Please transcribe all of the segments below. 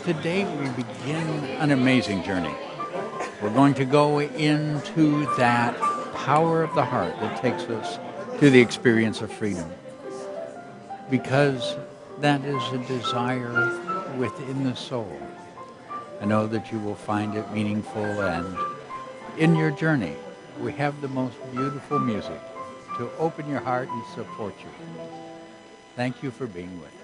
today we begin an amazing journey. We're going to go into that power of the heart that takes us to the experience of freedom. Because that is a desire within the soul. I know that you will find it meaningful, and in your journey, we have the most beautiful music to open your heart and support you. Thank you for being with us.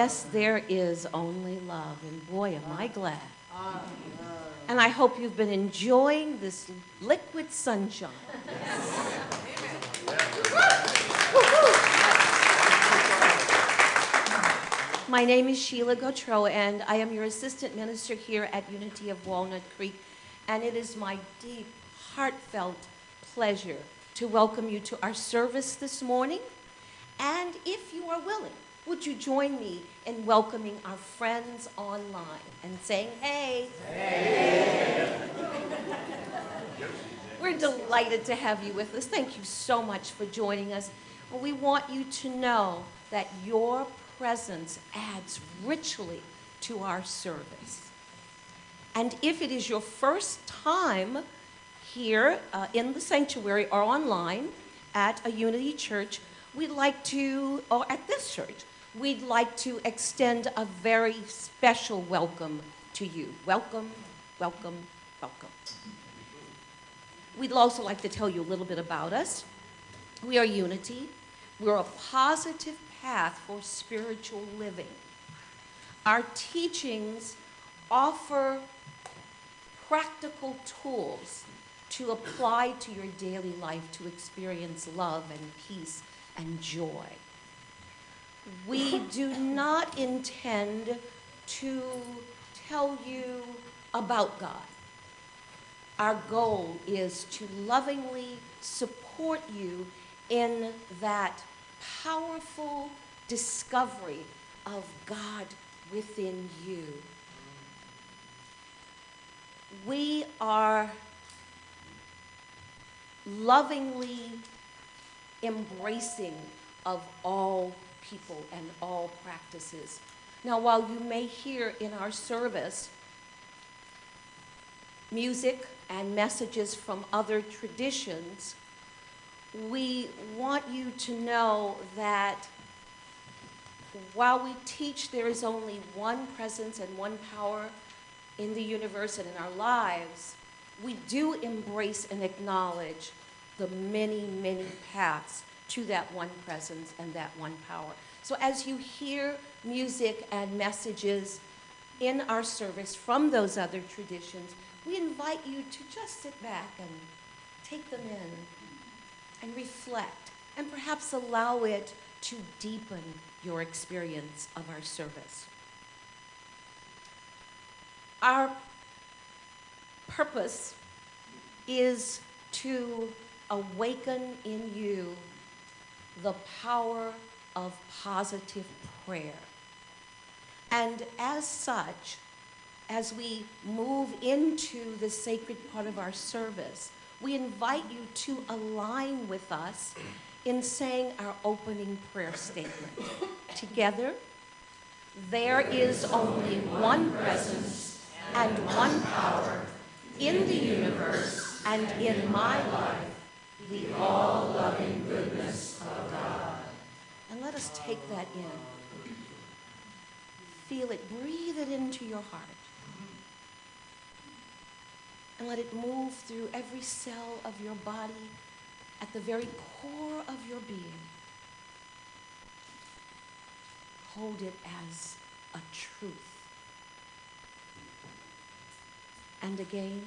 Yes, there is only love, and boy, am I glad. And I hope you've been enjoying this liquid sunshine. My name is Sheila Gautreaux, and I am your assistant minister here at Unity of Walnut Creek. And it is my deep, heartfelt pleasure to welcome you to our service this morning. And if you are willing, would you join me in welcoming our friends online and saying, hey? Hey. We're delighted to have you with us. Thank you so much for joining us. We want you to know that your presence adds richly to our service. And if it is your first time here in the sanctuary or online at a Unity church, we'd like to, or at this church, we'd like to extend a very special welcome to you. Welcome, welcome, welcome. We'd also like to tell you a little bit about us. We are Unity. We're a positive path for spiritual living. Our teachings offer practical tools to apply to your daily life to experience love and peace and joy. We do not intend to tell you about God. Our goal is to lovingly support you in that powerful discovery of God within you. We are lovingly embracing of all people and all practices. Now, while you may hear in our service music and messages from other traditions, we want you to know that while we teach there is only one presence and one power in the universe and in our lives, we do embrace and acknowledge the many, many paths to that one presence and that one power. So as you hear music and messages in our service from those other traditions, we invite you to just sit back and take them in and reflect, and perhaps allow it to deepen your experience of our service. Our purpose is to awaken in you the power of positive prayer. And as such, as we move into the sacred part of our service, we invite you to align with us in saying our opening prayer statement. Together, there is only one presence and one power in the universe and in my life, the all-loving goodness of God. And let us take that in. Feel it, breathe it into your heart. And let it move through every cell of your body at the very core of your being. Hold it as a truth. And again,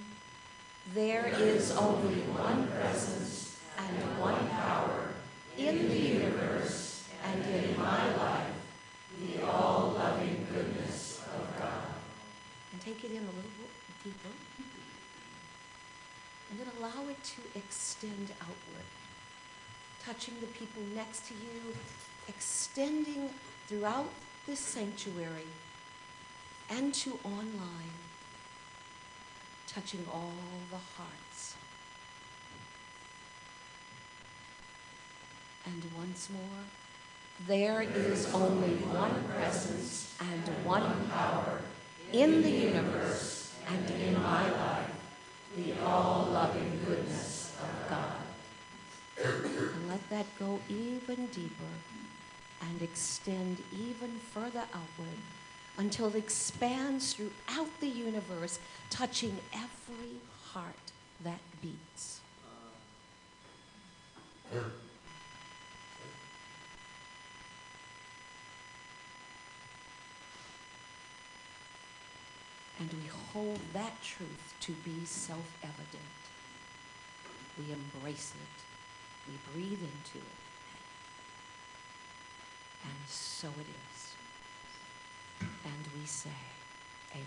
there is only one presence and one power in the universe and in my life, the all-loving goodness of God. And take it in a little bit deeper. And then allow it to extend outward, touching the people next to you, extending throughout this sanctuary and to online, touching all the hearts. And once more, there is only one presence and one power in the universe and in my life, the all-loving goodness of God. And let that go even deeper and extend even further outward until it expands throughout the universe, touching every heart that beats. And we hold that truth to be self-evident. We embrace it. We breathe into it. And so it is. and we say amen.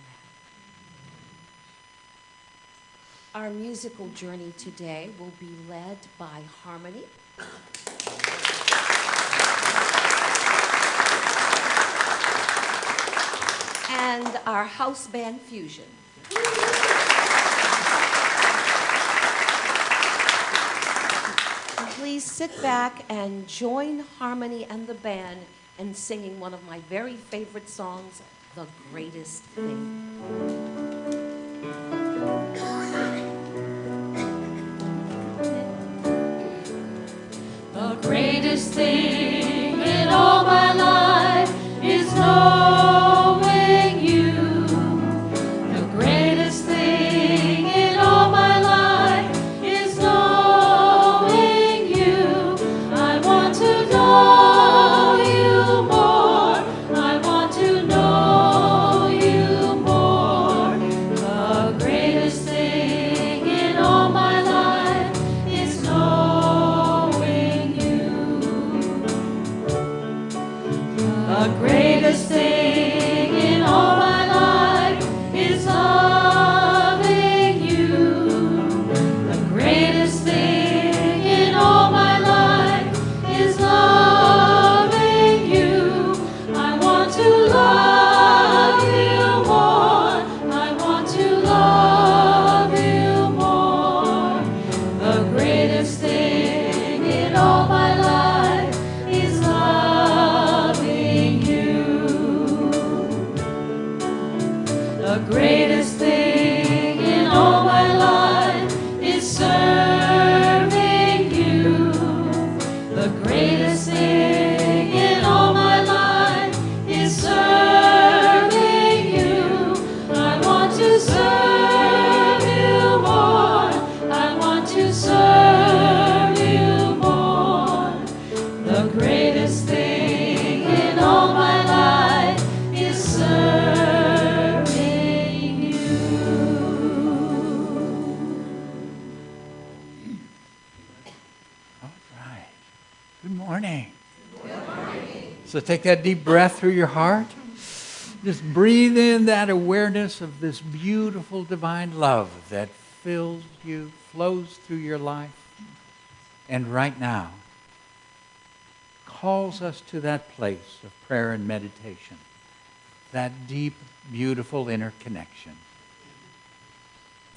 Our musical journey today will be led by Harmony. And our house band Fusion. And please sit back and join Harmony and the band in singing one of my very favorite songs, The Greatest Thing. The greatest thing in all my life is knowing you. The greatest thing in all my life is knowing you. I want to know you more. I want to know you more. The greatest thing in all my life is knowing you. The greatest thing in all my life is loving you. The greatest thing in all my life is loving you. I want to love you more. I want to love you more. The greatest thing in all my life is loving you. The greatest thing in all my life is serving you. The greatest thing in all my life is serving you. I want to serve you more. I want to serve you more. The greatest thing in all my life is serving you. All right. Good morning. So take that deep breath through your heart. Just breathe in that awareness of this beautiful divine love that fills you, flows through your life, and right now calls us to that place of prayer and meditation, that deep, beautiful inner connection.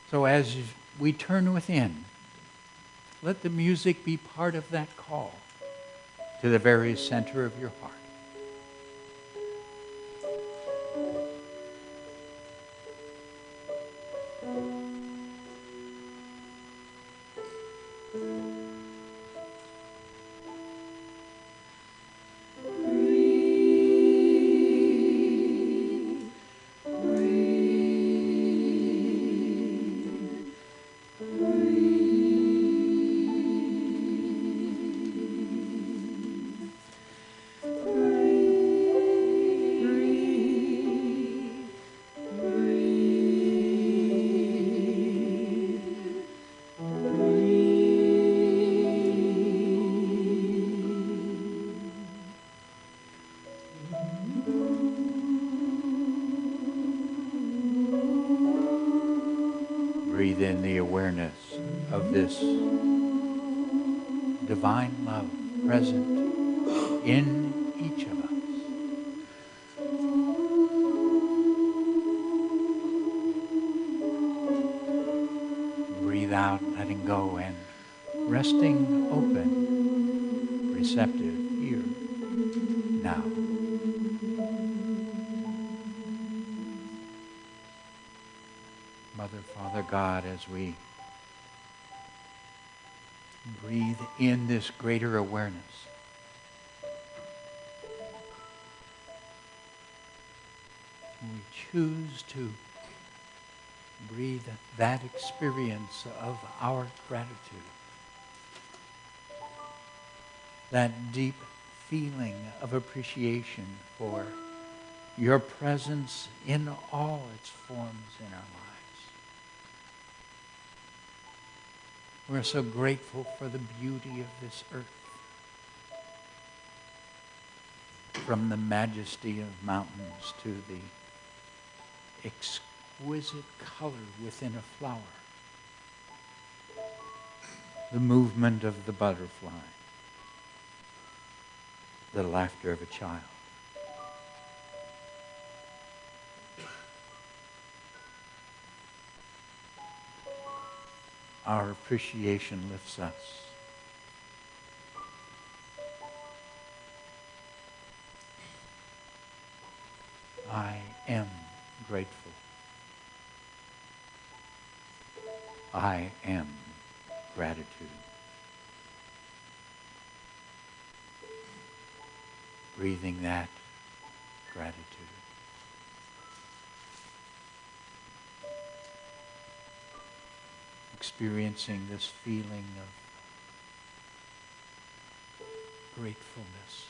So as we turn within, let the music be part of that call to the very center of your heart. Breathe in the awareness of this divine love present in each of us. Breathe out, letting go and resting open, receptive here, now. Mother, Father, God, as we breathe in this greater awareness, we choose to breathe that experience of our gratitude, that deep feeling of appreciation for your presence in all its forms in our lives. We're so grateful for the beauty of this earth. from the majesty of mountains to the exquisite color within a flower, the movement of the butterfly, the laughter of a child. Our appreciation lifts us. I am grateful. I am gratitude. Breathing that gratitude. Experiencing this feeling of gratefulness.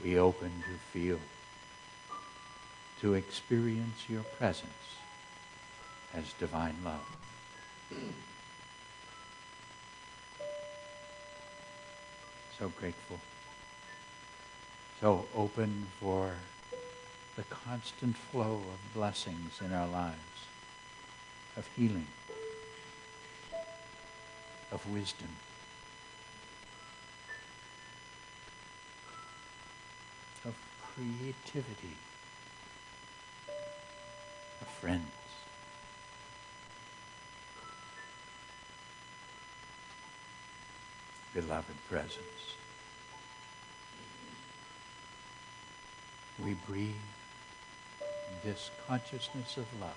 We open to feel, to experience your presence as divine love. So grateful. So open for the constant flow of blessings in our lives, of healing, of wisdom, of creativity, of friends. Beloved presence. We breathe this consciousness of love.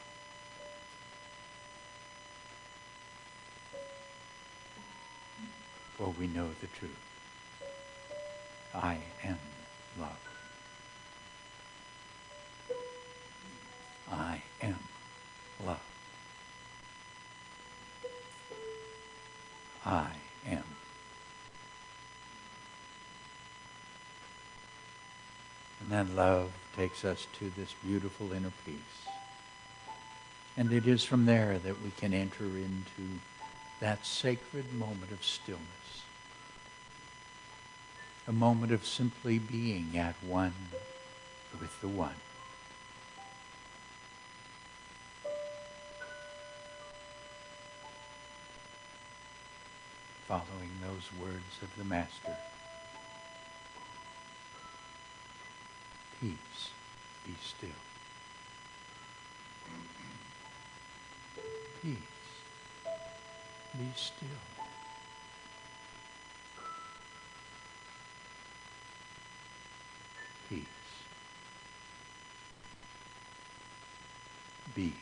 For we know the truth. I am love. I am love. I am. And then love takes us to this beautiful inner peace. And it is from there that we can enter into that sacred moment of stillness. A moment of simply being at one with the one. Following those words of the Master. Peace, be still. Peace, be still. Peace, be.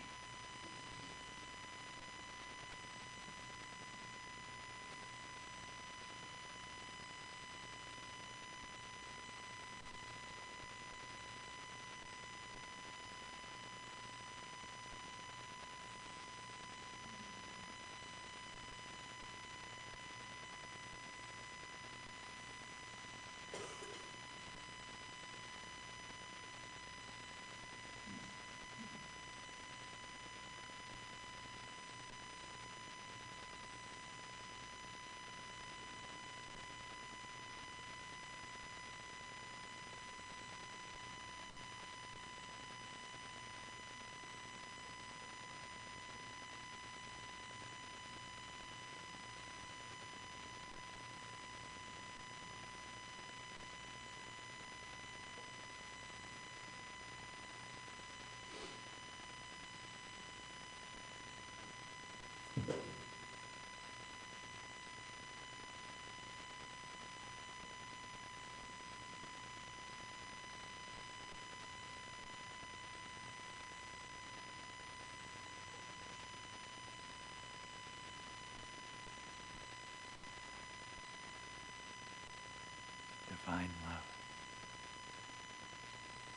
Divine love.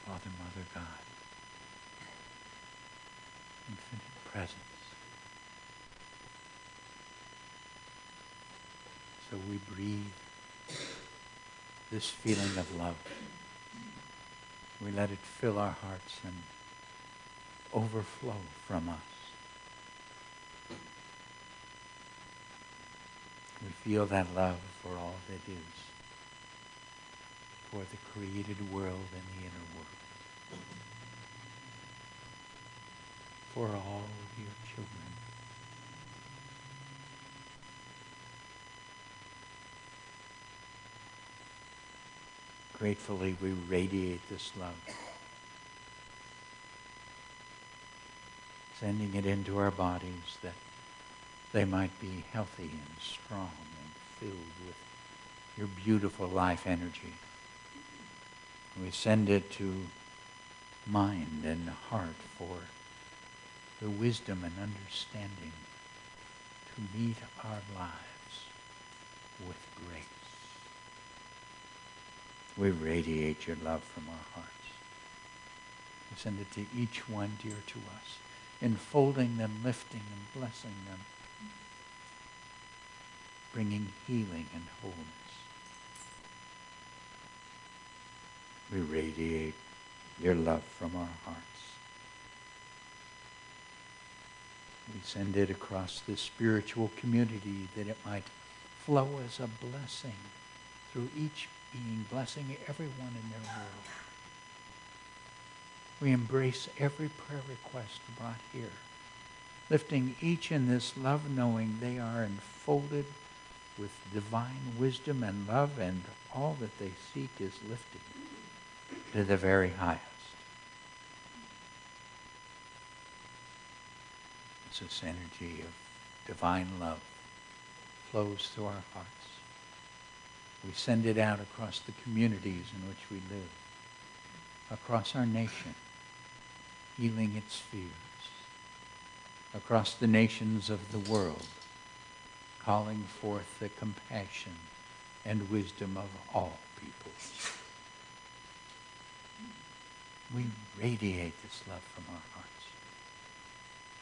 Father, Mother, God. Infinite presence. So we breathe this feeling of love. We let it fill our hearts and overflow from us. We feel that love for all that is, for the created world and the inner world, for all of your children. Gratefully, we radiate this love, sending it into our bodies that they might be healthy and strong and filled with your beautiful life energy. We send it to mind and heart for the wisdom and understanding to meet our lives with grace. We radiate your love from our hearts. We send it to each one dear to us, enfolding them, lifting and blessing them, bringing healing and wholeness. We radiate your love from our hearts. We send it across this spiritual community that it might flow as a blessing through each being, blessing everyone in their world. We embrace every prayer request brought here, lifting each in this love, knowing they are enfolded with divine wisdom and love, and all that they seek is lifted to the very highest. As this energy of divine love flows through our hearts, we send it out across the communities in which we live, across our nation, healing its fears, across the nations of the world, calling forth the compassion and wisdom of all peoples. We radiate this love from our hearts,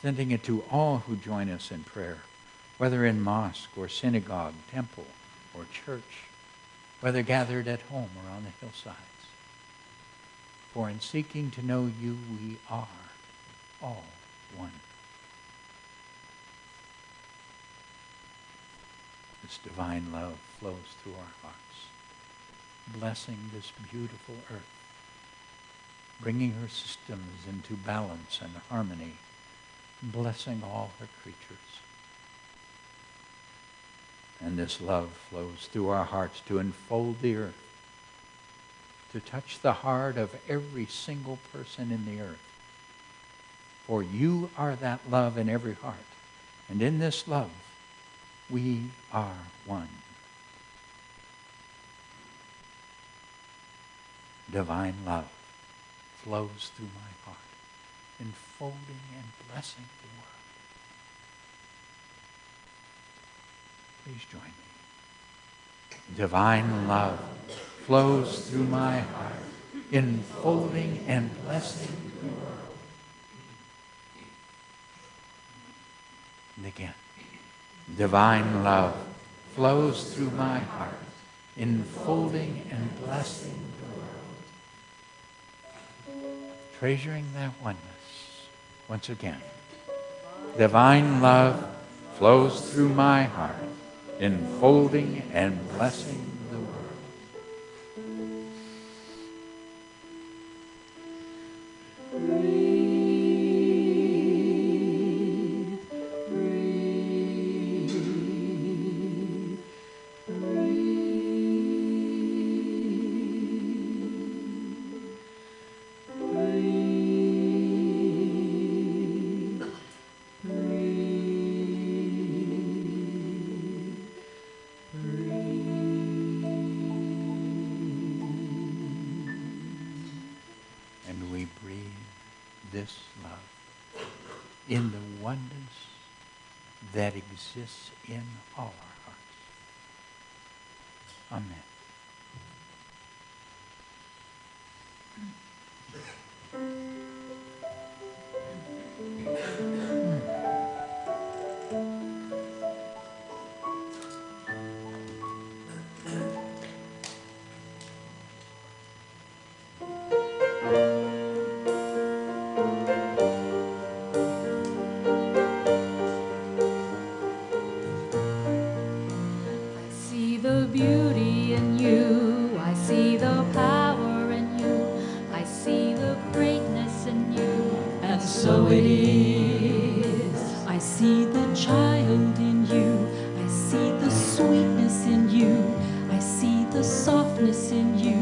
sending it to all who join us in prayer, whether in mosque or synagogue, temple or church, whether gathered at home or on the hillsides. For in seeking to know you, we are all one. This divine love flows through our hearts, blessing this beautiful earth, bringing her systems into balance and harmony, blessing all her creatures. And this love flows through our hearts to enfold the earth, to touch the heart of every single person in the earth. For you are that love in every heart. And in this love, we are one. Divine love flows through my heart, enfolding and blessing the world. Please join me. Divine love flows through my heart, enfolding and blessing the world. And again, divine love flows through my heart, enfolding and blessing the world. Treasuring that oneness, once again, divine love flows through my heart, enfolding and blessing the world. This love in the oneness that exists in all our hearts. Amen. so it is. I see the child in you. I see the sweetness in you. I see the softness in you.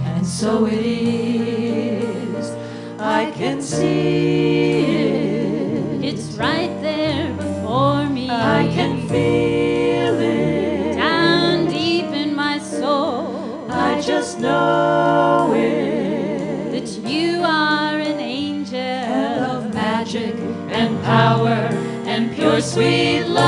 And so it is. I can see it. It's right there before me. I can feel it. Down deep in my soul. I just know it. That you are an angel Of magic and power and pure sweet love.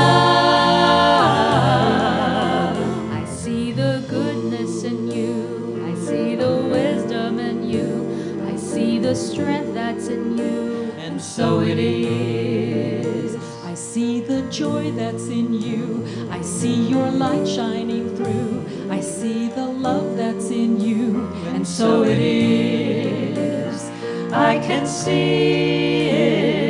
I see the goodness in you. I see the wisdom in you. I see the strength that's in you. And so it is. I see the joy that's in you. I see your light shining through. I see the love that's in you. And so it is. I can see it.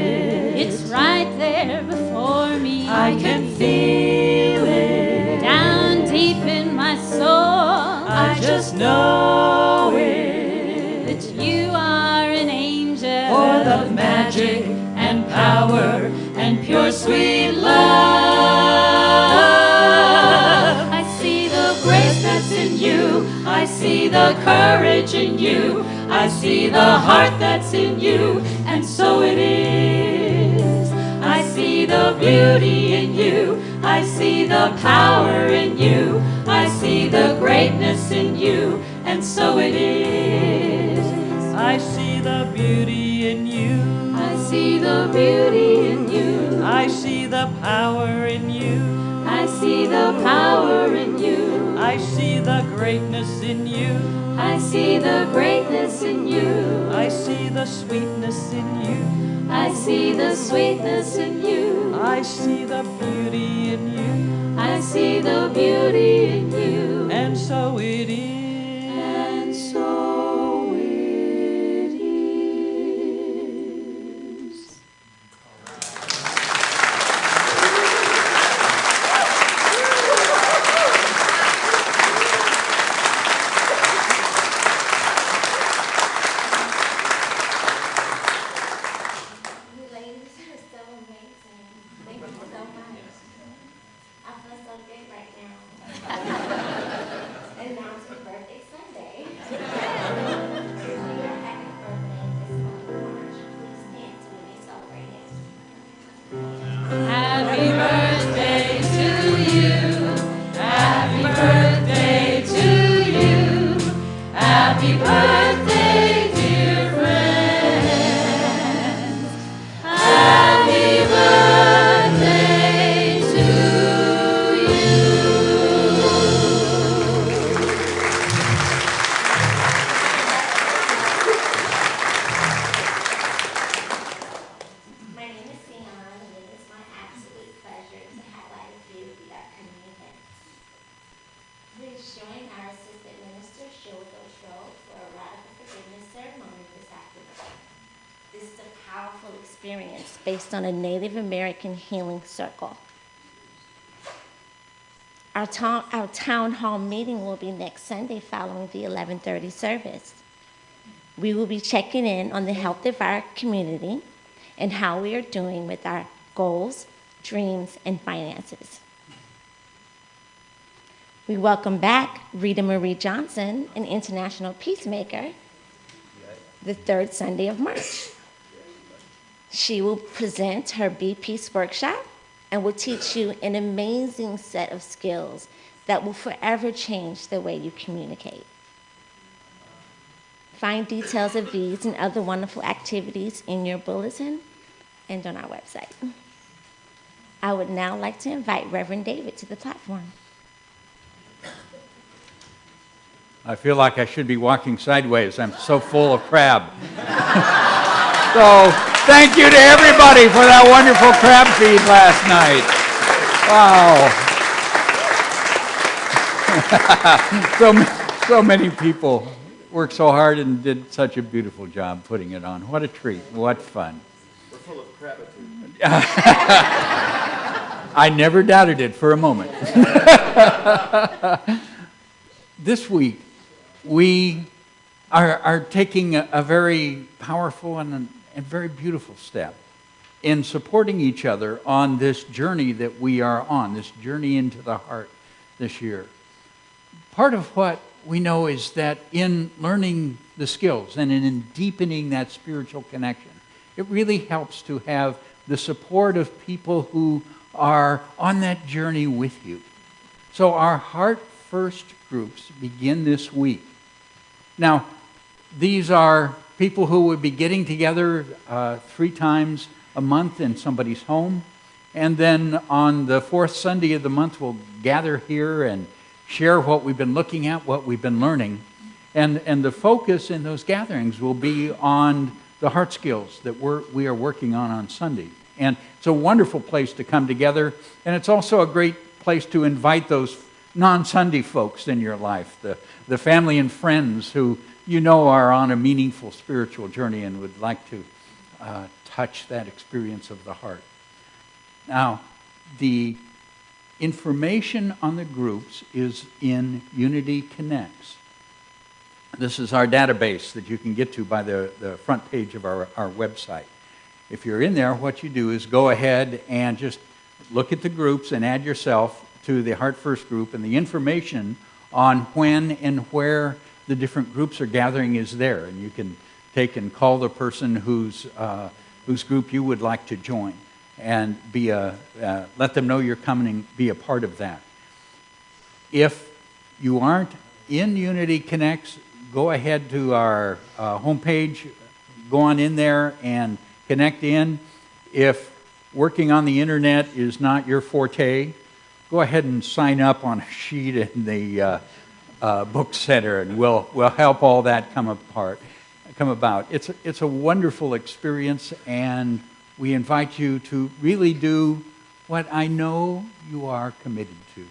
It's right there before me. I can feel it. Down deep in my soul. I just know it. That you are an angel. For the magic and power and pure sweet love. I see the grace that's in you. I see the courage in you. I see the heart that's in you. And so it is. I see the beauty in you. I see the power in you. I see the greatness in you. And so it is. I see the beauty in you. I see the beauty in you. I see the power in you. I see the power in you. I see the greatness in you. I see the greatness in you. I see the sweetness in you. I see the sweetness in you. I see the beauty in you. I see the beauty in you. And so it is. And so it is. You ladies are so amazing. Thank you so much. I feel so good right now. And now it's my birthday Sunday. So you're happy birthday this month of March. Please stand to me and celebrate it. Happy birthday to you. Happy birthday to you. Happy birthday, dear friend. Happy birthday to you. My name is Sion, and it is my absolute pleasure to highlight a few of the upcoming events. Please join our Assistant Minister, Shoto Show, for a radical forgiveness ceremony this afternoon. This is a powerful experience based on a Native American healing circle. Our town hall meeting will be next Sunday following the 11:30 service. We will be checking in on the health of our community and how we are doing with our goals, dreams, and finances. We welcome back Rita Marie Johnson, an international peacemaker, the third Sunday of March. She will present her Be Peace workshop and will teach you an amazing set of skills that will forever change the way you communicate. Find details of these and other wonderful activities in your bulletin and on our website. I would now like to invite Reverend David to the platform. I feel like I should be walking sideways. I'm so full of crab. So thank you to everybody for that wonderful crab feed last night. Wow. So many people worked so hard and did such a beautiful job putting it on. What a treat. What fun. We're full of crabitude. I never doubted it for a moment. This week, we are taking a very powerful and very beautiful step in supporting each other on this journey that we are on, this journey into the heart this year. Part of what we know is that in learning the skills and in deepening that spiritual connection, it really helps to have the support of people who are on that journey with you. So our Heart First groups begin this week. Now, these are people who will be getting together 3 times a month in somebody's home. And then on the 4th Sunday of the month, we'll gather here and share what we've been looking at, what we've been learning. And the focus in those gatherings will be on the heart skills that we are working on Sunday. And it's a wonderful place to come together. And it's also a great place to invite those non-Sunday folks in your life, the family and friends who you know are on a meaningful spiritual journey and would like to touch that experience of the heart. Now, the information on the groups is in Unity Connects. This is our database that you can get to by the front page of our website. If you're in there, what you do is go ahead and just look at the groups and add yourself to the Heart First group, and the information on when and where the different groups are gathering is there. And you can take and call the person whose group you would like to join and let them know you're coming and be a part of that. If you aren't in Unity Connects, go ahead to our homepage, go on in there and connect in. If working on the internet is not your forte, go ahead and sign up on a sheet in the book center, and we'll help all that come about. It's a wonderful experience, and we invite you to really do what I know you are committed to,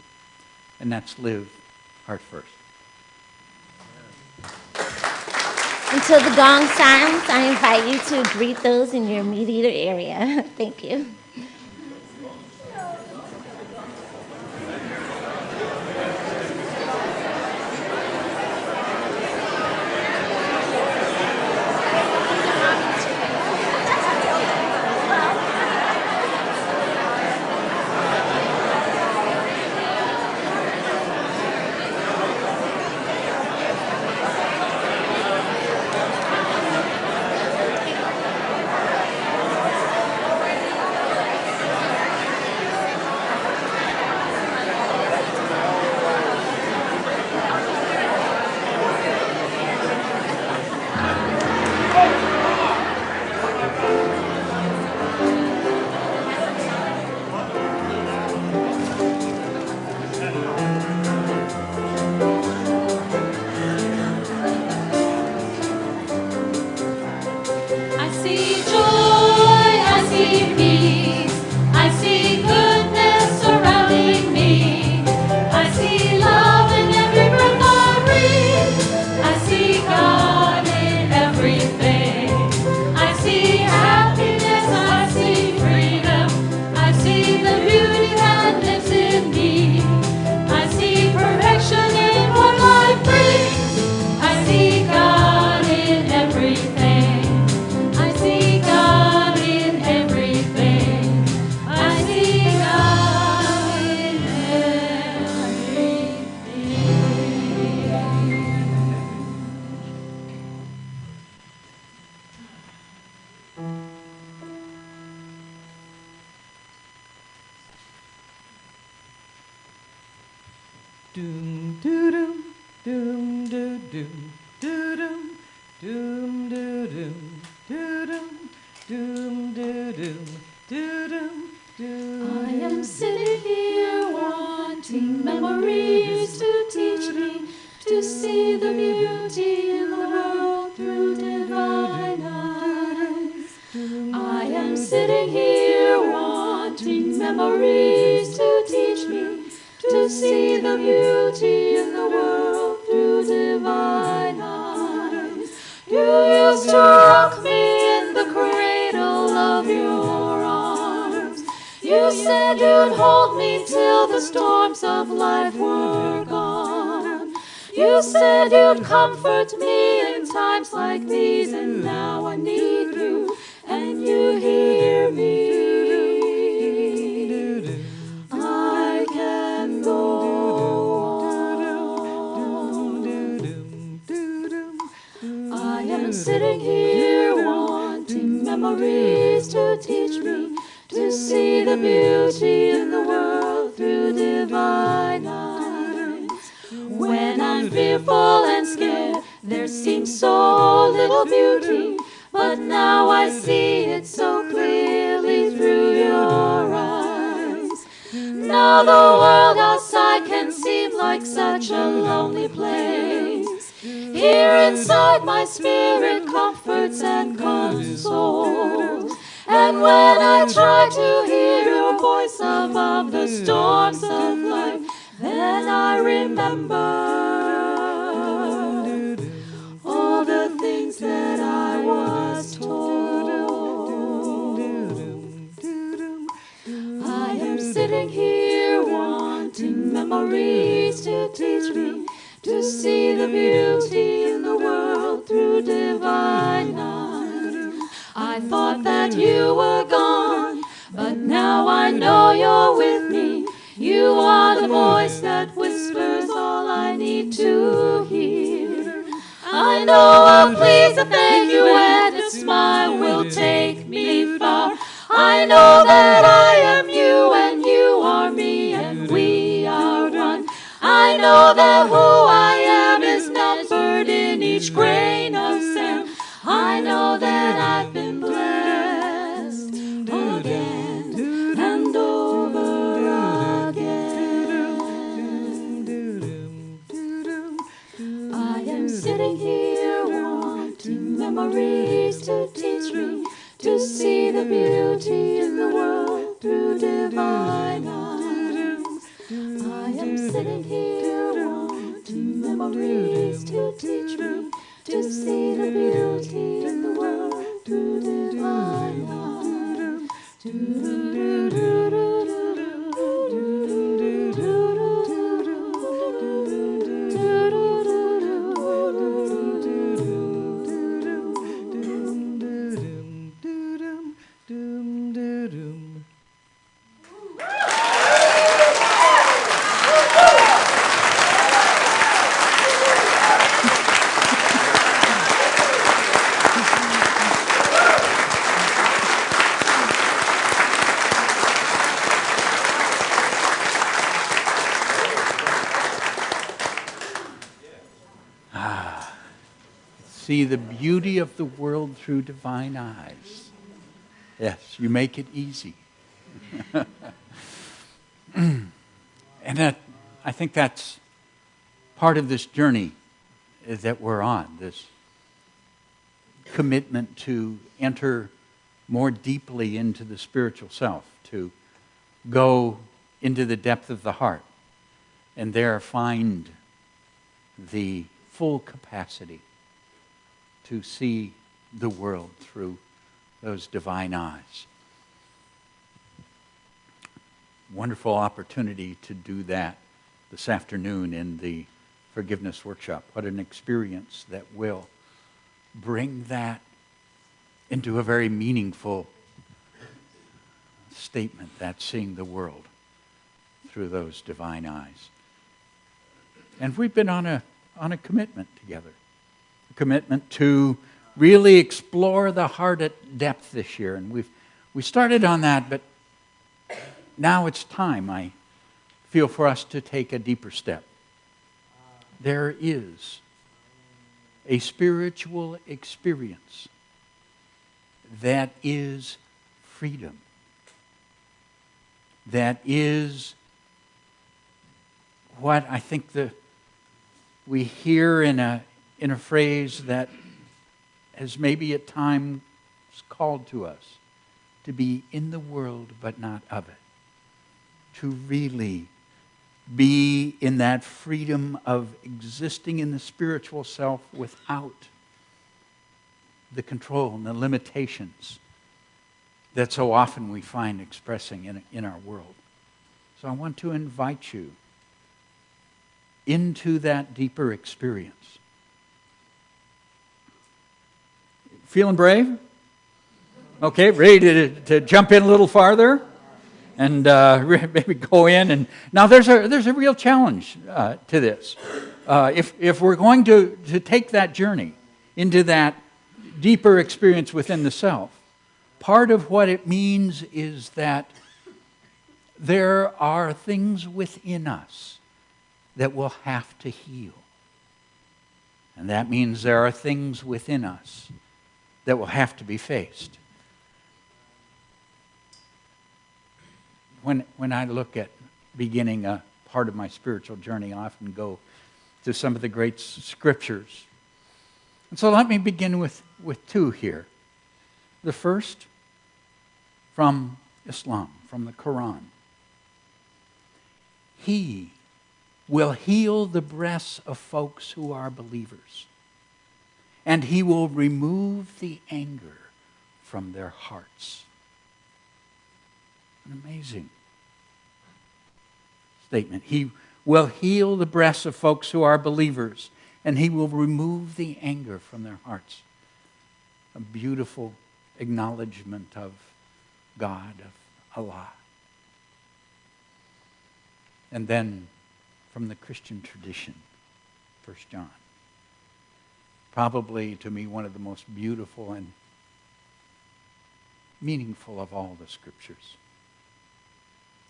and that's live Heart First. Until the gong sounds, I invite you to greet those in your immediate area. Thank you. Doom doom doom doom doom doom doom doom doom doom doom doom doom. I am sitting here wanting memories to teach me to see the beauty in the world through divine eyes. I am sitting here wanting memories to teach me to see the beauty in the world through divine eyes. You used to rock me in the cradle of your arms. You said you'd hold me till the storms of life were gone. You said you'd comfort me in times like these, and now I need you. sitting here wanting memories to teach me to see the beauty in the world through divine eyes. When I'm fearful and scared, there seems so little beauty, but now I see it so clearly through your eyes. Now the world outside can seem like such a lonely place. Here inside my spirit comforts and consoles. And when I try to hear your voice above the storms of life, then I remember all the things that I was told. I am sitting here wanting memories to teach me to see the beauty in the world through divine eyes. I thought that you were gone, but now I know you're with me. You are the voice that whispers all I need to hear. I know a please, a thank you, and a smile will take me far. I know that I am you and you are me and we are one. I know that who I am is numbered in each grain of sand. I know that I've been blessed again and over again. I am sitting here wanting memories to teach me to see the beauty in the world through divine eyes. I am sitting here wanting memories to teach me to see the beauty in the world through divine eyes. See the beauty of the world through divine eyes. Yes, you make it easy. And I think that's part of this journey that we're on, this commitment to enter more deeply into the spiritual self, to go into the depth of the heart, and there find the full capacity to see the world through those divine eyes. Wonderful opportunity to do that this afternoon in the forgiveness workshop. What an experience that will bring that into a very meaningful statement, that seeing the world through those divine eyes. And we've been on a commitment together. A commitment to really explore the heart at depth this year. And we started on that, but now it's time, I feel, for us to take a deeper step. There is a spiritual experience that is freedom. That is what I think we hear in a phrase that has maybe at times called to us to be in the world but not of it. To really be in that freedom of existing in the spiritual self without the control and the limitations that so often we find expressing in our world. So I want to invite you into that deeper experience. Feeling brave? Okay, ready to jump in a little farther? And maybe go in. And now there's a real challenge to this. If we're going to take that journey into that deeper experience within the self, part of what it means is that there are things within us that will have to heal. And that means there are things within us that will have to be faced. When I look at beginning a part of my spiritual journey, I often go to some of the great scriptures. And so let me begin with two here. The first from Islam, from the Qur'an. He will heal the breasts of folks who are believers, and He will remove the anger from their hearts. An amazing statement. He will heal the breasts of folks who are believers, and He will remove the anger from their hearts. A beautiful acknowledgement of God, of Allah. And then from the Christian tradition, 1 John. Probably to me one of the most beautiful and meaningful of all the scriptures.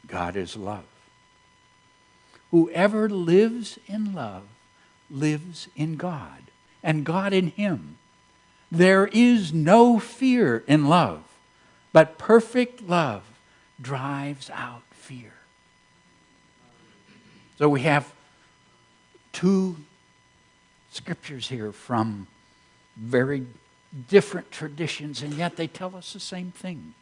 God is love. Whoever lives in love lives in God, and God in him. There is no fear in love, but perfect love drives out fear. So we have two scriptures here from very different traditions, and yet they tell us the same thing.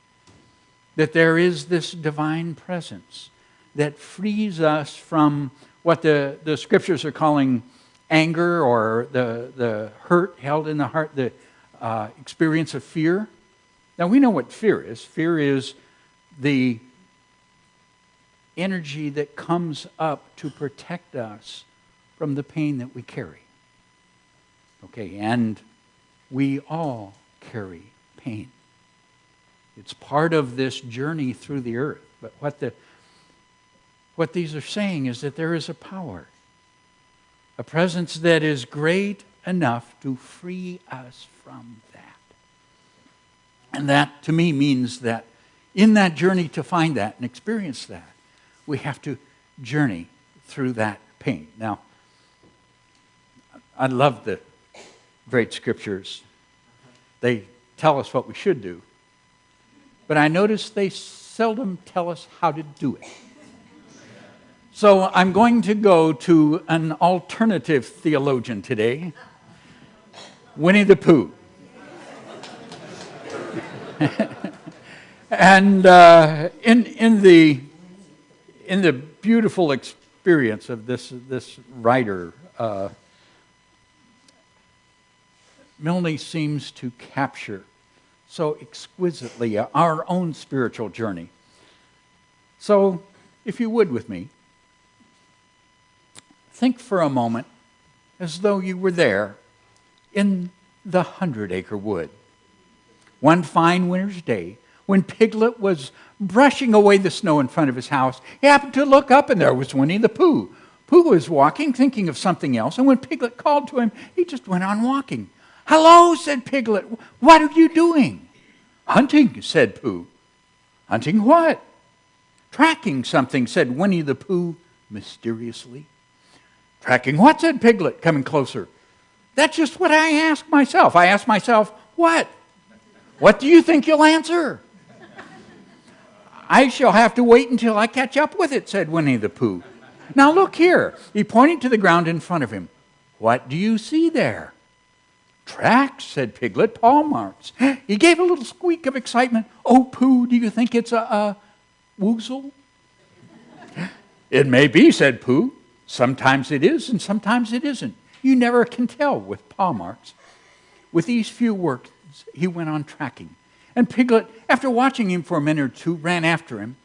That there is this divine presence that frees us from what the scriptures are calling anger, or the hurt held in the heart, the experience of fear. Now we know what fear is. Fear is the energy that comes up to protect us from the pain that we carry. Okay, and we all carry pain. It's part of this journey through the earth. But what these are saying is that there is a power, a presence that is great enough to free us from that. And that, to me, means that in that journey to find that and experience that, we have to journey through that pain. Now, I love the great scriptures. They tell us what we should do. But I notice they seldom tell us how to do it. So I'm going to go to an alternative theologian today, Winnie the Pooh. And in the beautiful experience of this writer, Milne seems to capture so exquisitely our own spiritual journey. So, if you would with me, think for a moment as though you were there in the 100 Acre Wood. One fine winter's day, when Piglet was brushing away the snow in front of his house, he happened to look up, and there was Winnie the Pooh. Pooh was walking, thinking of something else, and when Piglet called to him, he just went on walking. "Hello," said Piglet. "What are you doing?" "Hunting," said Pooh. "Hunting what?" "Tracking something," said Winnie the Pooh mysteriously. "Tracking what?" said Piglet, coming closer. "That's just what I ask myself. I ask myself, what? What do you think you'll answer?" "I shall have to wait until I catch up with it," said Winnie the Pooh. "Now look here." He pointed to the ground in front of him. "What do you see there?" "Tracks," said Piglet, "paw marks." He gave a little squeak of excitement. "Oh, Pooh, do you think it's a woozle?" "It may be," said Pooh. "Sometimes it is and sometimes it isn't. You never can tell with paw marks." With these few words, he went on tracking. And Piglet, after watching him for a minute or two, ran after him.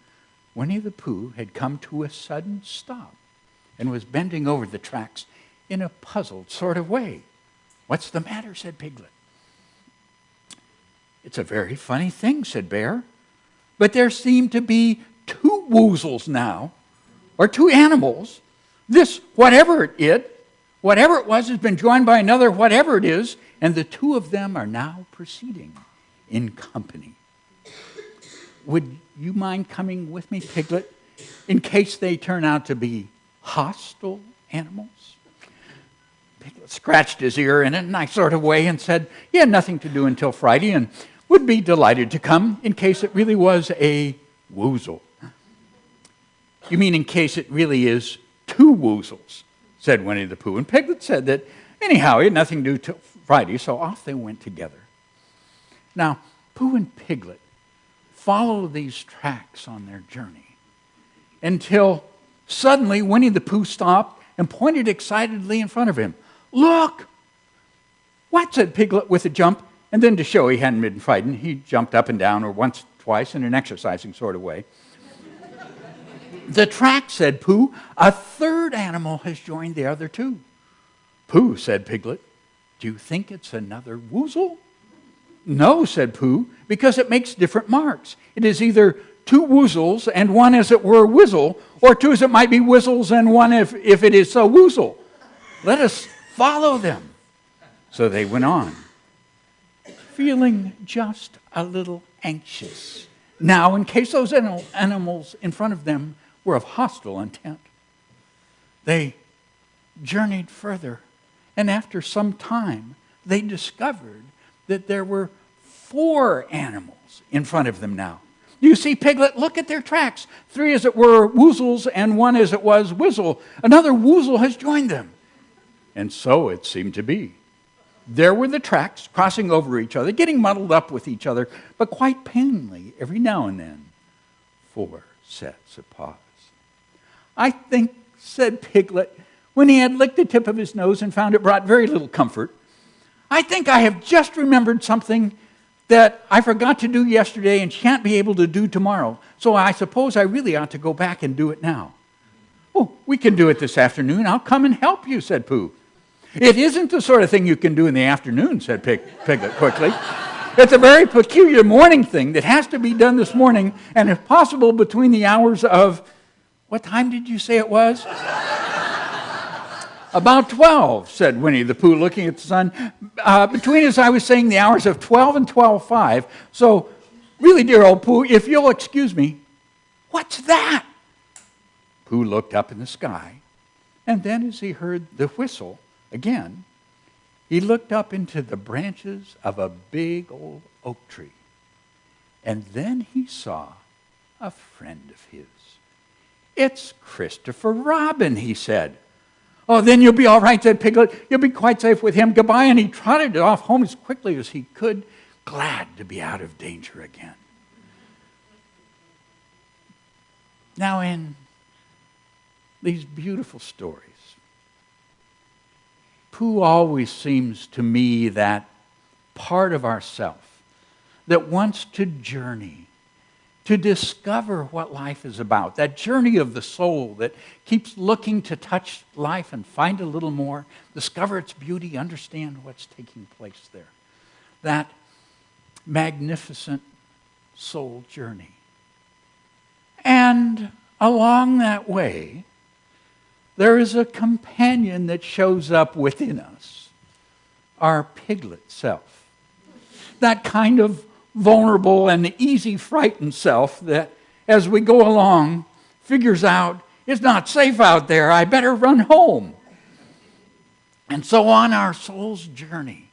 Winnie the Pooh had come to a sudden stop and was bending over the tracks in a puzzled sort of way. "What's the matter?" said Piglet. "It's a very funny thing," said Bear. "But there seem to be two woozles now, or two animals. This, whatever it Whatever it was has been joined by another, whatever it is, and the two of them are now proceeding in company. Would you mind coming with me, Piglet, in case they turn out to be hostile animals? Piglet scratched his ear in a nice sort of way and said he had nothing to do until Friday and would be delighted to come in case it really was a woozle. You mean in case it really is two woozles, said Winnie the Pooh. And Piglet said that anyhow he had nothing to do till Friday, so off they went together. Now, Pooh and Piglet follow these tracks on their journey until suddenly Winnie the Pooh stopped and pointed excitedly in front of him. Look! What? Said Piglet with a jump, and then to show he hadn't been frightened, he jumped up and down, or once, twice, in an exercising sort of way. The track, said Pooh. A third animal has joined the other two. Pooh, said Piglet. Do you think it's another woozle? No, said Pooh, because it makes different marks. It is either two woozles and one, as it were, whizzle, or two as it might be whizzles and one if it is so woozle. Let us follow them. So they went on, feeling just a little anxious. Now, in case those animals in front of them were of hostile intent. They journeyed further, and after some time, they discovered that there were 4 animals in front of them now. Do you see, Piglet? Look at their tracks. 3 as it were woozles, and 1 as it was whizzle. Another woozle has joined them. And so it seemed to be. There were the tracks crossing over each other, getting muddled up with each other, but quite painfully, every now and then, 4 sets of paws. I think, said Piglet, when he had licked the tip of his nose and found it brought very little comfort, I think I have just remembered something that I forgot to do yesterday and shan't be able to do tomorrow. So I suppose I really ought to go back and do it now. Oh, we can do it this afternoon. I'll come and help you, said Pooh. It isn't the sort of thing you can do in the afternoon, said Piglet quickly. It's a very peculiar morning thing that has to be done this morning, and if possible between the hours of, what time did you say it was? About 12, said Winnie the Pooh, looking at the sun. Between, as I was saying, the hours of 12 and 12:05. So, really, dear old Pooh, if you'll excuse me, what's that? Pooh looked up in the sky, and then as he heard the whistle again, he looked up into the branches of a big old oak tree. And then he saw a friend of his. It's Christopher Robin, he said. Oh, then you'll be all right, said Piglet. You'll be quite safe with him. Goodbye. And he trotted off home as quickly as he could, glad to be out of danger again. Now, in these beautiful stories, Pooh always seems to me that part of ourself that wants to journey, to discover what life is about, that journey of the soul that keeps looking to touch life and find a little more, discover its beauty, understand what's taking place there. That magnificent soul journey. And along that way, there is a companion that shows up within us, our piglet self. That kind of vulnerable and easy frightened self that, as we go along, figures out, it's not safe out there, I better run home. And so on our soul's journey,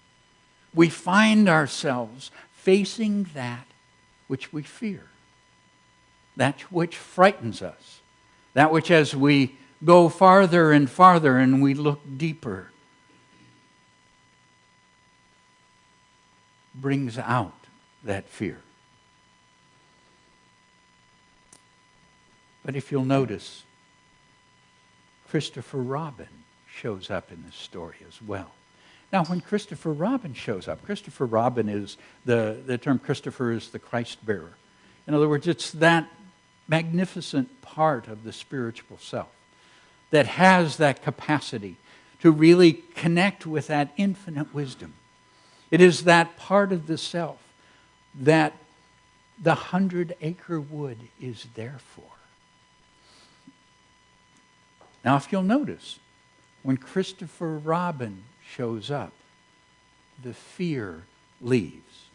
we find ourselves facing that which we fear, that which frightens us, that which as we go farther and farther and we look deeper, brings out that fear. But if you'll notice, Christopher Robin shows up in this story as well. Now, when Christopher Robin shows up, Christopher Robin is, the term Christopher is the Christ bearer. In other words, it's that magnificent part of the spiritual self that has that capacity to really connect with that infinite wisdom. It is that part of the self that the 100 Acre Wood is there for. Now, if you'll notice, When Christopher Robin shows up, the fear leaves.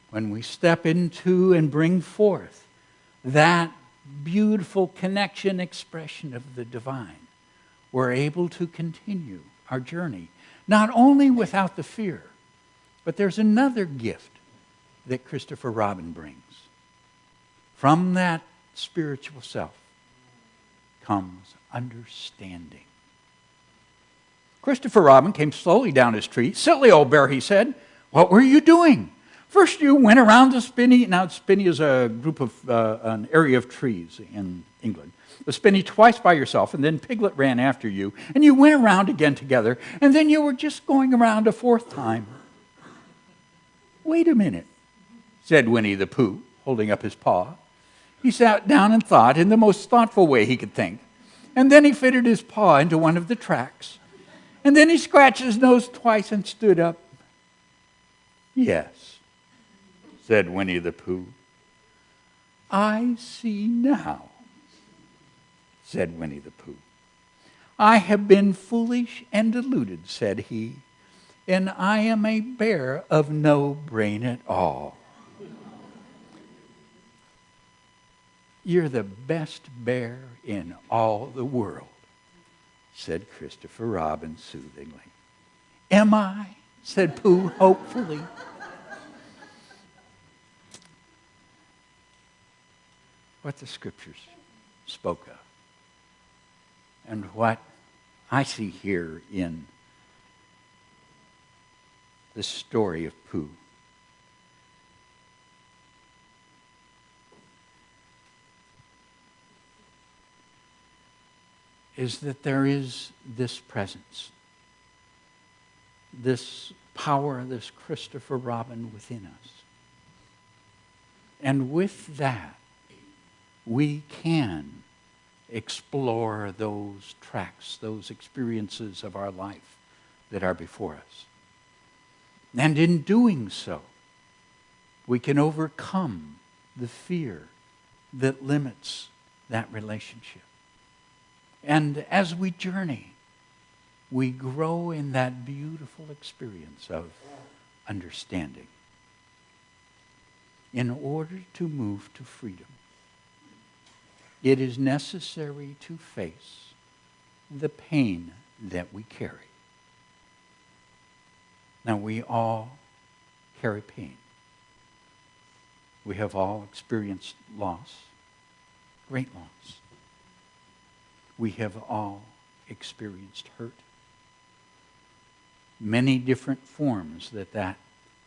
When we step into and bring forth that beautiful connection expression of the divine, we're able to continue our journey, not only without the fear, but there's another gift that Christopher Robin brings. From that spiritual self comes understanding. Christopher Robin came slowly down his tree. "Silly old bear," he said, "what were you doing? First you went around the spinney." Now spinney is a group of, an area of trees in England. The spinney twice by yourself, and then Piglet ran after you, and you went around again together, and then you were just going around a fourth time. "Wait a minute," said Winnie the Pooh, holding up his paw. He sat down and thought in the most thoughtful way he could think, and then he fitted his paw into one of the tracks, and then he scratched his nose twice and stood up. "Yes," said Winnie the Pooh. "I see now," said Winnie the Pooh. "I have been foolish and deluded," said he, "and I am a bear of no brain at all." "You're the best bear in all the world," said Christopher Robin soothingly. "Am I?" said Pooh hopefully. What the scriptures spoke of, and what I see here in the story of Pooh, is that there is this presence, this power, this Christopher Robin within us. And with that, we can explore those tracks, those experiences of our life that are before us. And in doing so, we can overcome the fear that limits that relationship. And as we journey, we grow in that beautiful experience of understanding. In order to move to freedom, it is necessary to face the pain that we carry. Now, we all carry pain. We have all experienced loss, great loss. We have all experienced hurt. Many different forms that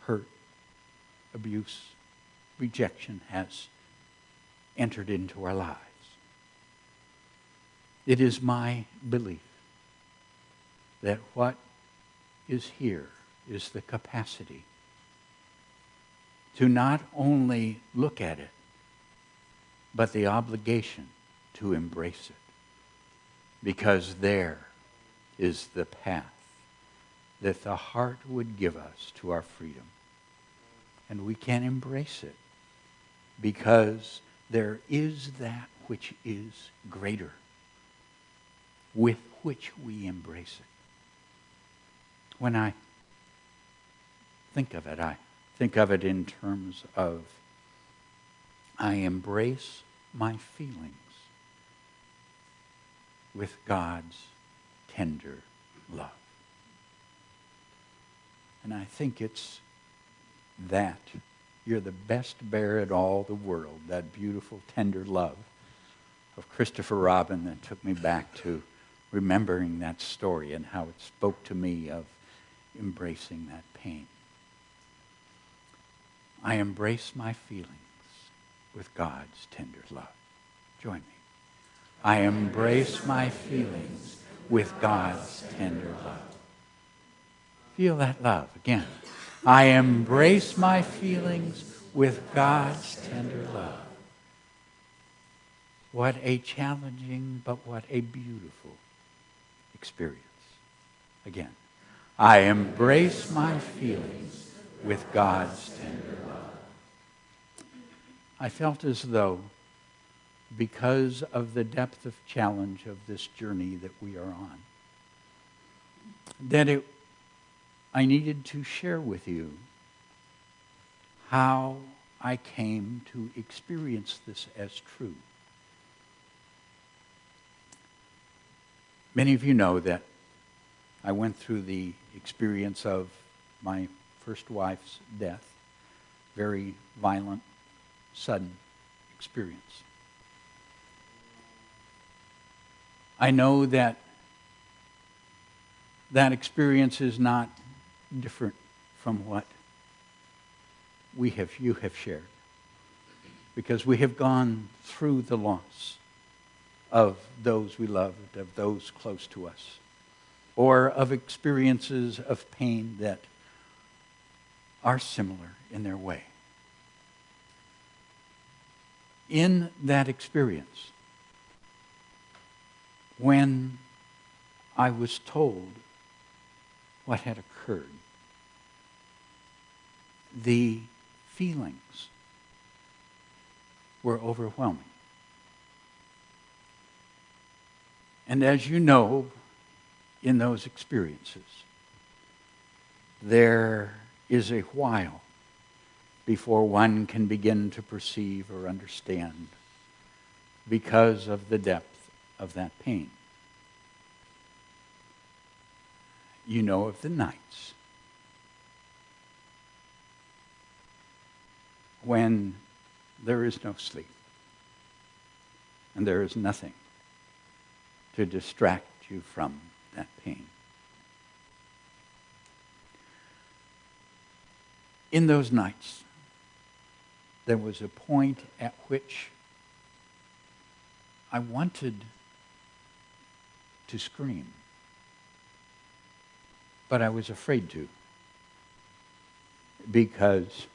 hurt, abuse, rejection has entered into our lives. It is my belief that what is here is the capacity to not only look at it, but the obligation to embrace it. Because there is the path that the heart would give us to our freedom. And we can embrace it because there is that which is greater, with which we embrace it. When I think of it in terms of I embrace my feelings with God's tender love. And I think it's that. You're the best bear in all the world, that beautiful, tender love of Christopher Robin that took me back to remembering that story and how it spoke to me of embracing that pain. I embrace my feelings with God's tender love. Join me. I embrace my feelings with God's tender love. Feel that love again. I embrace my feelings with God's tender love. What a challenging, but what a beautiful experience. Again, I embrace my feelings with God's tender love. I felt as though because of the depth of challenge of this journey that we are on, that I needed to share with you how I came to experience this as true. Many of you know that I went through the experience of my first wife's death, very violent, sudden experience. I know that that experience is not different from what you have shared, because we have gone through the loss of those we loved, of those close to us, or of experiences of pain that are similar in their way. In that experience, when I was told what had occurred, the feelings were overwhelming. And as you know, in those experiences, there is a while before one can begin to perceive or understand because of the depth of that pain. You know of the nights when there is no sleep and there is nothing to distract you from that pain. In those nights, there was a point at which I wanted to scream, but I was afraid to, because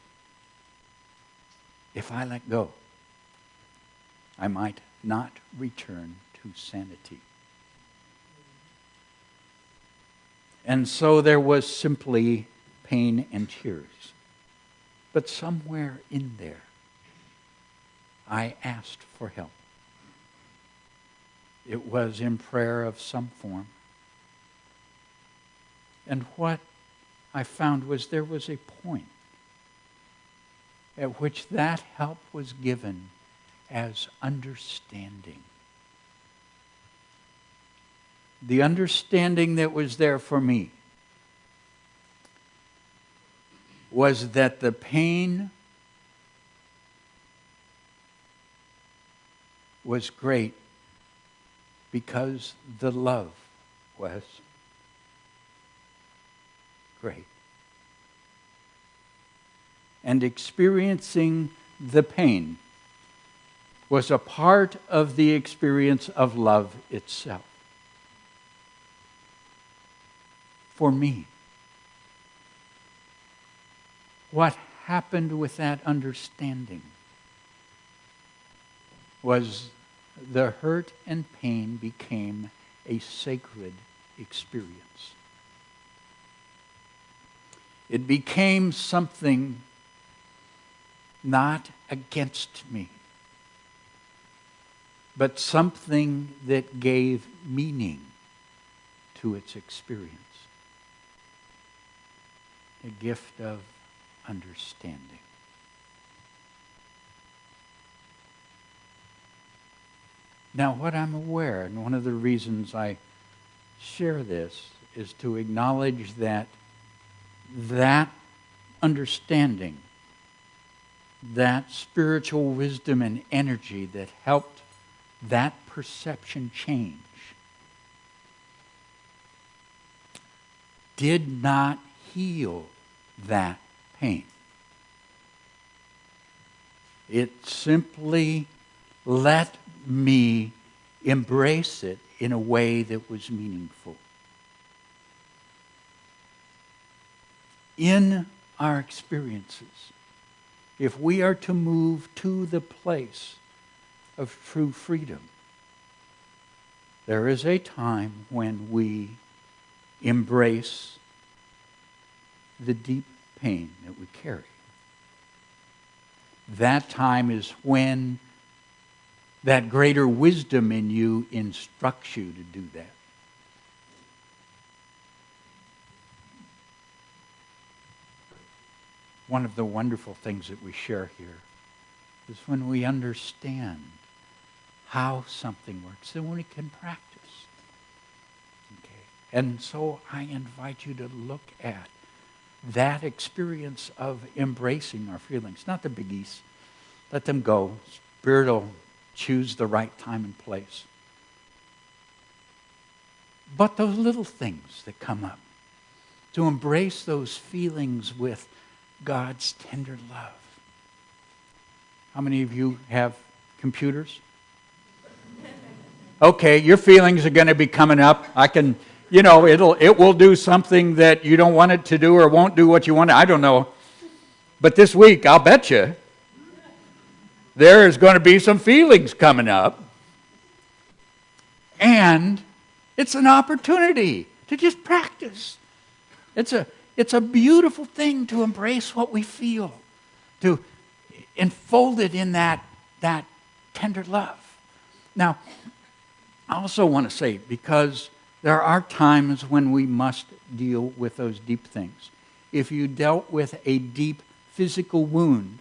if I let go, I might not return to sanity. And so there was simply pain and tears. But somewhere in there, I asked for help. It was in prayer of some form. And what I found was there was a point at which that help was given as understanding. The understanding that was there for me was that the pain was great because the love was great. And experiencing the pain was a part of the experience of love itself. For me, what happened with that understanding was the hurt and pain became a sacred experience. It became something not against me, but something that gave meaning to its experience. A gift of understanding. Now, what I'm aware, and one of the reasons I share this, is to acknowledge that that understanding, that spiritual wisdom and energy that helped that perception change, did not heal that pain. It simply let me embrace it in a way that was meaningful. In our experiences, if we are to move to the place of true freedom, there is a time when we embrace the deep pain that we carry. That time is when that greater wisdom in you instructs you to do that. One of the wonderful things that we share here is when we understand how something works, then we can practice. Okay. And so I invite you to look at that experience of embracing our feelings, not the biggies. Let them go. Spirit will choose the right time and place. But those little things that come up, to embrace those feelings with God's tender love. How many of you have computers? Okay, your feelings are going to be coming up. I can, it will do something that you don't want it to do or won't do what you want. I don't know. But this week, I'll bet you, there is going to be some feelings coming up. And it's an opportunity to just practice. It's a beautiful thing to embrace what we feel, to enfold it in that tender love. Now, I also want to say, because there are times when we must deal with those deep things. If you dealt with a deep physical wound,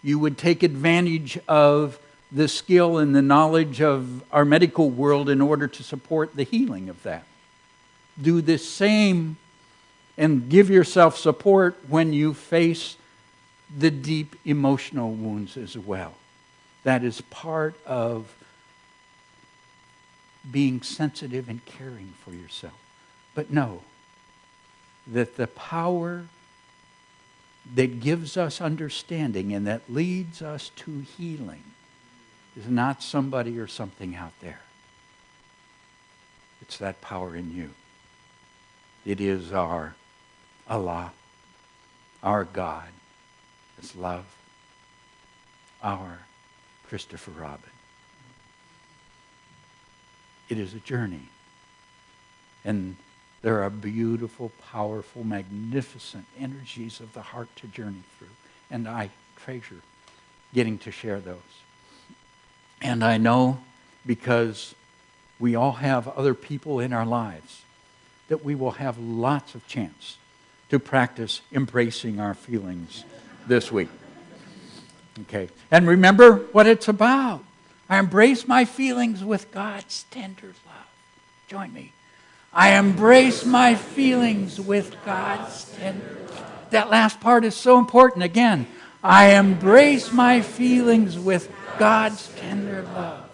you would take advantage of the skill and the knowledge of our medical world in order to support the healing of that. Do the same and give yourself support when you face the deep emotional wounds as well. That is part of being sensitive and caring for yourself. But know that the power that gives us understanding and that leads us to healing is not somebody or something out there. It's that power in you. It is our Allah, our God is love, our Christopher Robin. It is a journey. And there are beautiful, powerful, magnificent energies of the heart to journey through. And I treasure getting to share those. And I know, because we all have other people in our lives, that we will have lots of chance to practice embracing our feelings this week. Okay. And remember what it's about. I embrace my feelings with God's tender love. Join me. I embrace my feelings with God's tender love. That last part is so important. Again, I embrace my feelings with God's tender love.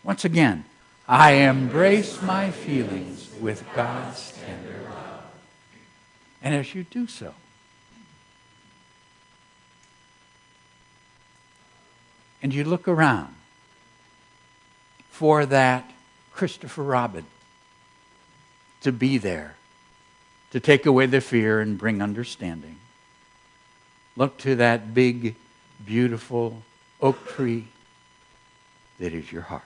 Once again, I embrace my feelings with God's tender love. And as you do so, and you look around for that Christopher Robin to be there, to take away the fear and bring understanding. Look to that big, beautiful oak tree that is your heart.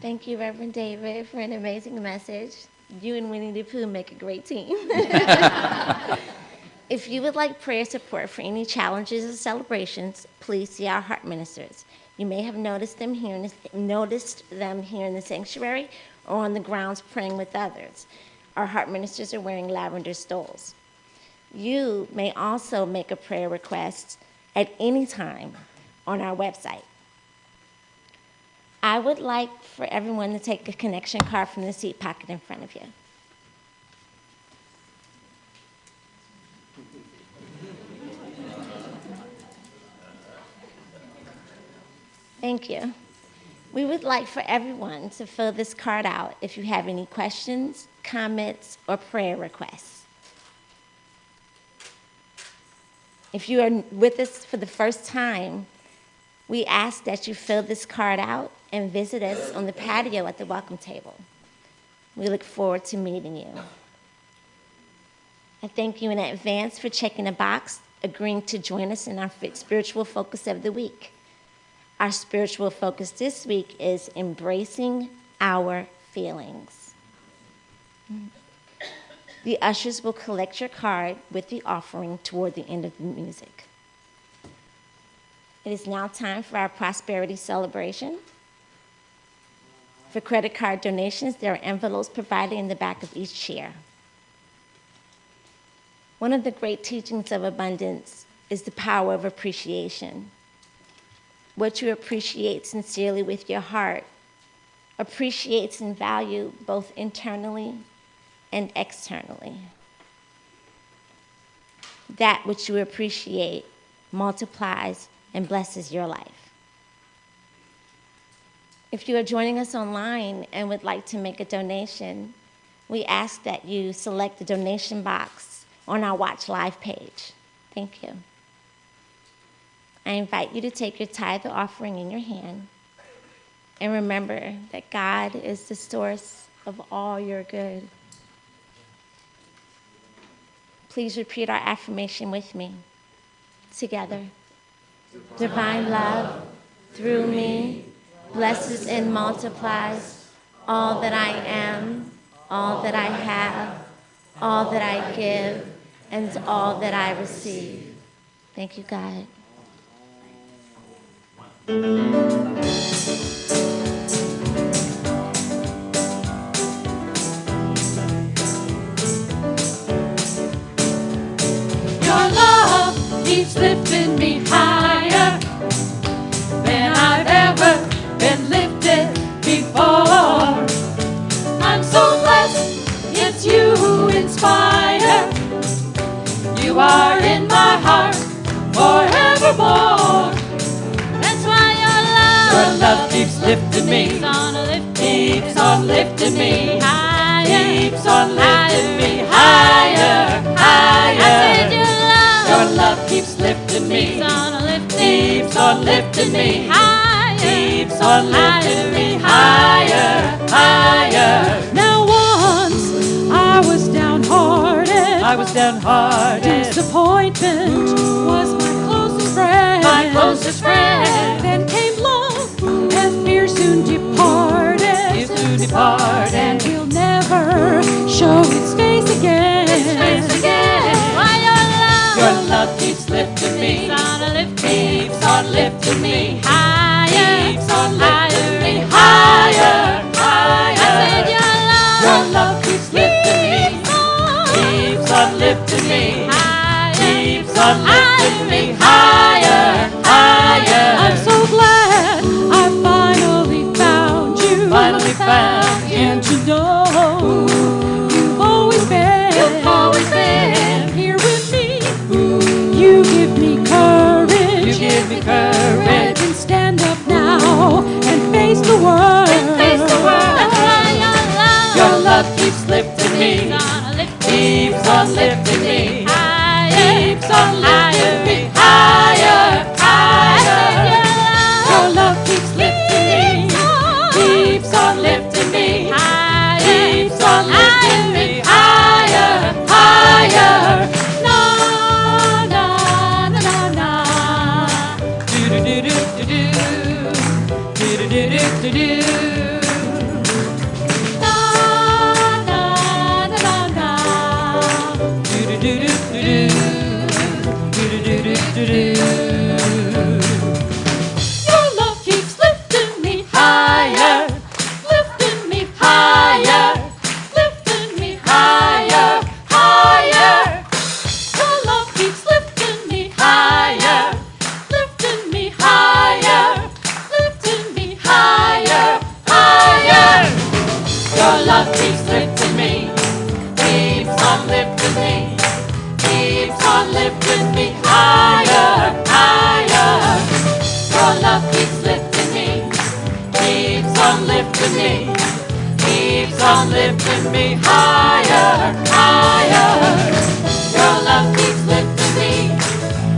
Thank you, Reverend David, for an amazing message. You and Winnie the Pooh make a great team. If you would like prayer support for any challenges or celebrations, please see our heart ministers. You may have noticed them here in the sanctuary or on the grounds praying with others. Our heart ministers are wearing lavender stoles. You may also make a prayer request at any time on our website. I would like for everyone to take a connection card from the seat pocket in front of you. Thank you. We would like for everyone to fill this card out if you have any questions comments, or prayer requests. If you are with us for the first time, we ask that you fill this card out and visit us on the patio at the welcome table. We look forward to meeting you. I thank you in advance for checking a box, agreeing to join us in our spiritual focus of the week. Our spiritual focus this week is embracing our feelings. The ushers will collect your card with the offering toward the end of the music. It is now time for our prosperity celebration. For credit card donations, there are envelopes provided in the back of each chair. One of the great teachings of abundance is the power of appreciation. What you appreciate sincerely with your heart appreciates in value both internally and externally. That which you appreciate multiplies and blesses your life. If you are joining us online and would like to make a donation, we ask that you select the donation box on our Watch Live page. Thank you. I invite you to take your tithe or offering in your hand and remember that God is the source of all your good. Please repeat our affirmation with me. Together. Divine love, through me, blesses and multiplies all that I am, all that I have, all that I give, and all that I receive. Thank you, God. Your love keeps lifting me higher than I've ever been lifted before. I'm so blessed, it's you who inspire. You are in my heart forevermore. That's why your love keeps lifting me, keeps on lifting me, keeps on lifting me higher, higher. Your love keeps lifting me, keeps on lifting me, keeps on lifting me higher, higher. Now once I was downhearted. Disappointment was my closest friend. My closest friend. Then came love, and fear soon departed. And he'll never show his face again. Why your love keeps lifting me, keeps on lifting me, keeps on lifting me higher, higher. Your love keeps lifting me, keeps on lifting me, keeps on lifting me higher, higher. I'm so glad I finally found you. And you know you've always been here with me. You give me courage. I can stand up now and face the world. Your love keeps lifting me, keeps on lifting me, keeps on lifting me higher, higher. Your love keeps lifting me, keeps on lifting me, keeps on lifting me higher, higher. Na na na na na. Do do do do do do do do do do. Your love keeps lifting me higher, lifting me higher, lifting me higher, higher. Your love keeps lifting me higher, lifting me higher, lifting me higher, higher. Your love keeps lifting me, keeps on lifting me, keeps on lifting me higher, higher. Your love keeps lifting me, keeps on lifting me, keeps on lifting me higher, higher. Your love keeps lifting me,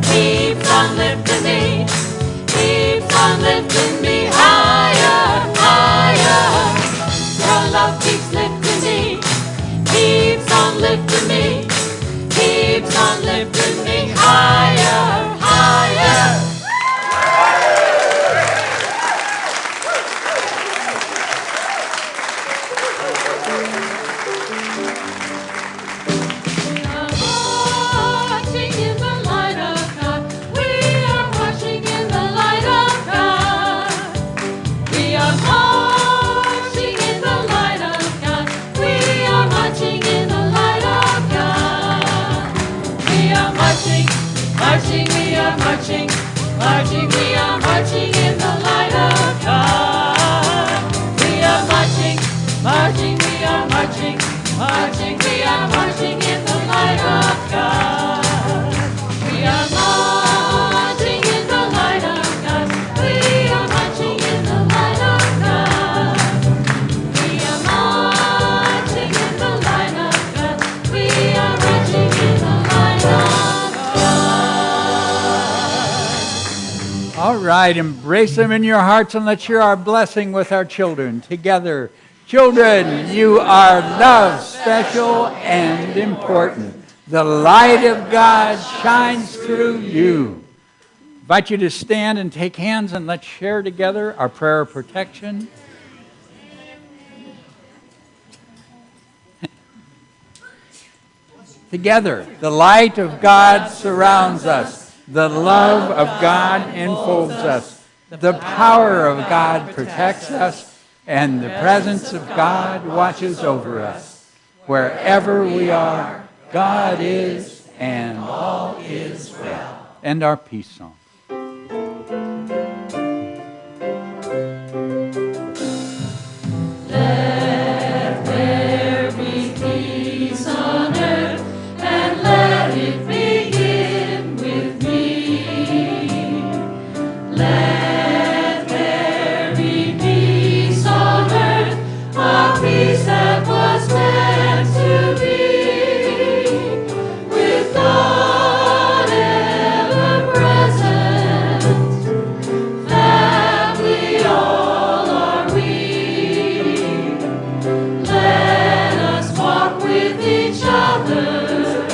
keeps on lifting me, keeps on lifting me higher, higher. Your love keeps lifting me, keeps on lifting me, keeps on lifting me higher, higher. Marching, we are marching in the light of God. We are marching, marching, we are marching, marching, we are marching in the light of God. We are marching in the light of God. We are marching in the light of God. We are marching in the light of God. We are marching in the light of God. All right, embrace them in your hearts and let's share our blessing with our children together. Children, you are loved, special, and important. The light of God shines through you. I invite you to stand and take hands and let's share together our prayer of protection. Together, the light of God surrounds us. The love of God enfolds us. The power of God protects us. And the presence of God watches over us. Wherever we are, God is, and all is well. And our peace song. Let there be peace on earth, and let it begin with me. Let there be peace on earth, a peace that was meant to be, with God ever present. Family all are we. Let us walk with each other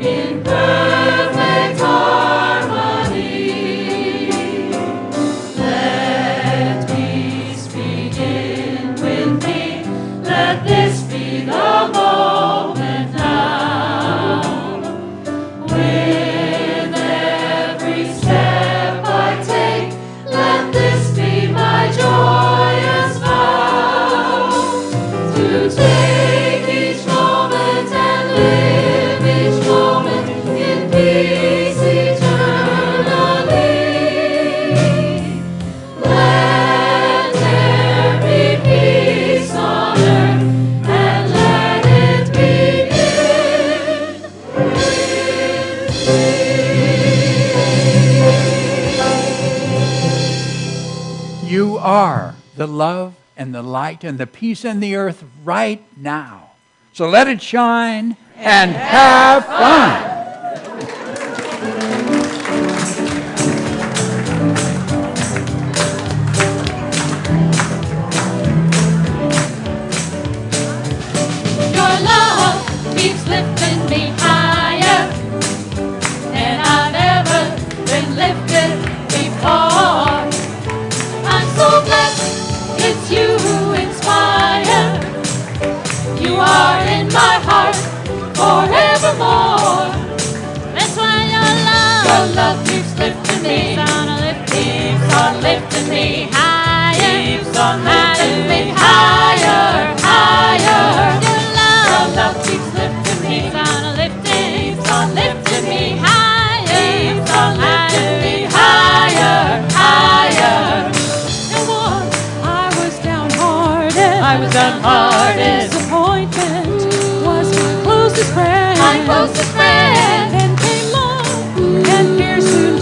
in perfect harmony. Let peace begin with me. Let this be the moment now. With every step I take, let this be my joyous vow. To take each moment and live each moment in peace eternally. Let there be peace on earth, and let it begin with me. You are the love and the light and the peace in the earth right now. So let it shine and have fun. Your love keeps lifting me higher, and I've never been lifted before. I'm so blessed, it's you who inspire. You are in my heart forevermore. That's why your love keeps lifting me, keeps on lifting me higher, keeps on lifting me higher, higher. Your love keeps lifting me, keeps on lifting me higher, keeps on lifting me higher, higher. And once I was downhearted, disappointment was my closest friend, Then came love, and fear soon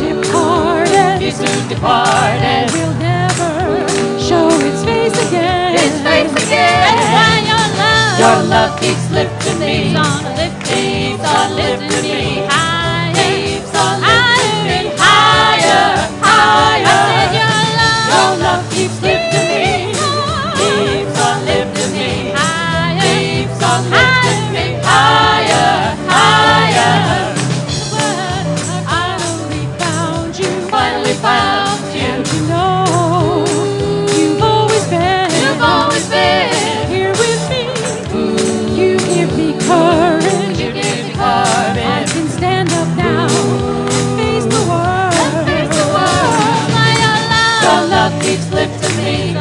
departed, We'll never show its face again, Your love keeps lifting me. Keeps on lifting me. Higher. Keeps on lifting me. Higher, higher. Your love keeps lifting me. Keeps on lifting me. Keeps on lifting me. Higher, higher. I only found you. Finally found you. And you know, you've always been. You've always been here with me. You give me courage. You give me courage. I can stand up now and face the world. Face the world. My love. Your love keeps lifting me.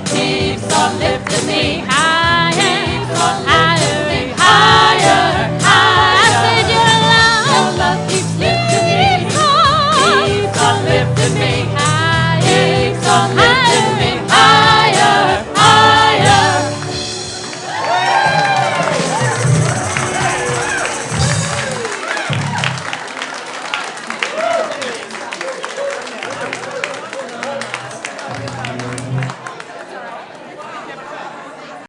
Keeps on lifting me.